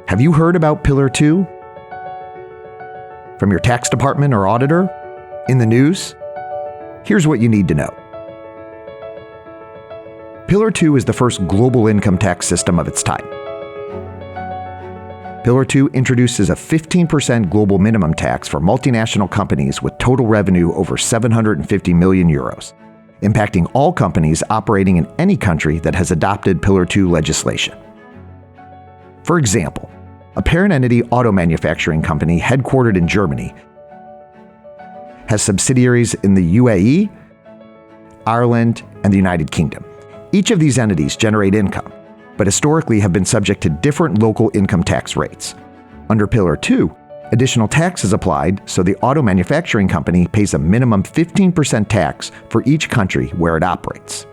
Have you heard about Pillar 2? From your tax department or auditor? In the news? Here's what you need to know. Pillar 2 is the first global income tax system of its type. Pillar 2 introduces a 15% global minimum tax for multinational companies with total revenue over 750 million euros, impacting all companies operating in any country that has adopted Pillar 2 legislation. For example, a parent entity auto manufacturing company headquartered in Germany has subsidiaries in the UAE, Ireland, and the United Kingdom. Each of these entities generate income, but historically have been subject to different local income tax rates. Under Pillar 2, additional tax is applied, so the auto manufacturing company pays a minimum 15% tax for each country where it operates.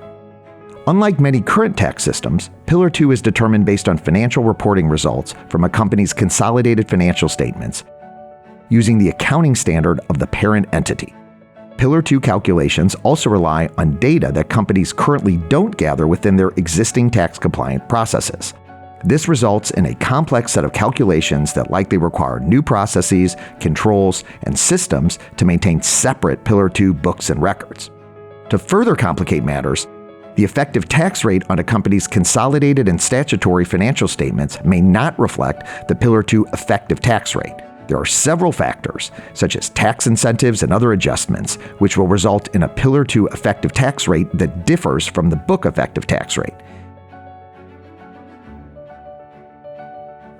Unlike many current tax systems, Pillar 2 is determined based on financial reporting results from a company's consolidated financial statements, using the accounting standard of the parent entity. Pillar 2 calculations also rely on data that companies currently don't gather within their existing tax-compliant processes. This results in a complex set of calculations that likely require new processes, controls, and systems to maintain separate Pillar 2 books and records. To further complicate matters, the effective tax rate on a company's consolidated and statutory financial statements may not reflect the Pillar 2 effective tax rate. There are several factors, such as tax incentives and other adjustments, which will result in a Pillar 2 effective tax rate that differs from the book effective tax rate.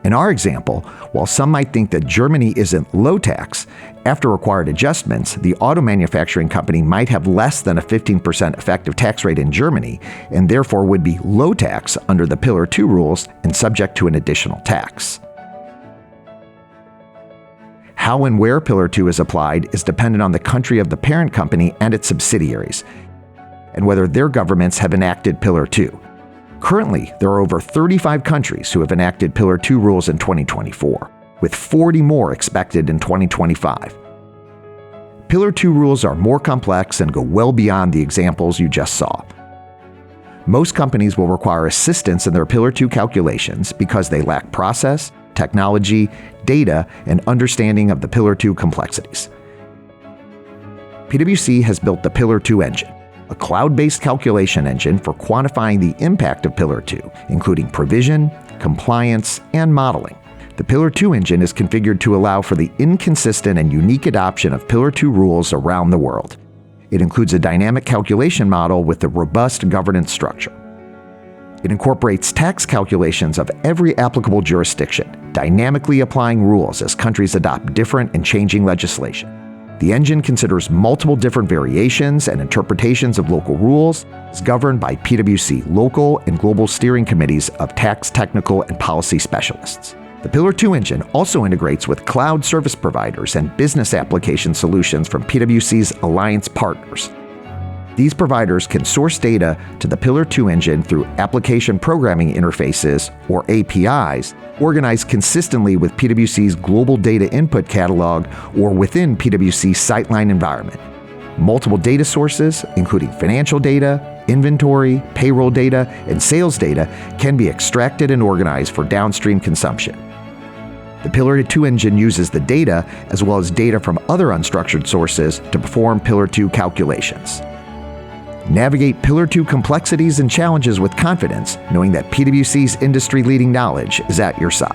In our example, while some might think that Germany isn't low tax, after required adjustments, the auto manufacturing company might have less than a 15% effective tax rate in Germany, and therefore would be low tax under the Pillar 2 rules and subject to an additional tax. How and where Pillar 2 is applied is dependent on the country of the parent company and its subsidiaries, and whether their governments have enacted Pillar 2. Currently, there are over 35 countries who have enacted Pillar 2 rules in 2024, with 40 more expected in 2025. Pillar 2 rules are more complex and go well beyond the examples you just saw. Most companies will require assistance in their Pillar 2 calculations because they lack process, technology, data, and understanding of the Pillar 2 complexities. PwC has built the Pillar 2 engine, a cloud-based calculation engine for quantifying the impact of Pillar 2, including provision, compliance, and modeling. The Pillar 2 engine is configured to allow for the inconsistent and unique adoption of Pillar 2 rules around the world. It includes a dynamic calculation model with a robust governance structure. It incorporates tax calculations of every applicable jurisdiction, dynamically applying rules as countries adopt different and changing legislation. The engine considers multiple different variations and interpretations of local rules, is governed by PwC local and global steering committees of tax technical and policy specialists. The Pillar 2 engine also integrates with cloud service providers and business application solutions from PwC's alliance partners. These providers can source data to the Pillar 2 engine through application programming interfaces, or APIs, organized consistently with PwC's global data input catalog or within PwC's Sightline environment. Multiple data sources, including financial data, inventory, payroll data, and sales data, can be extracted and organized for downstream consumption. The Pillar 2 engine uses the data as well as data from other unstructured sources to perform Pillar 2 calculations. Navigate Pillar 2 complexities and challenges with confidence, knowing that PwC's industry-leading knowledge is at your side.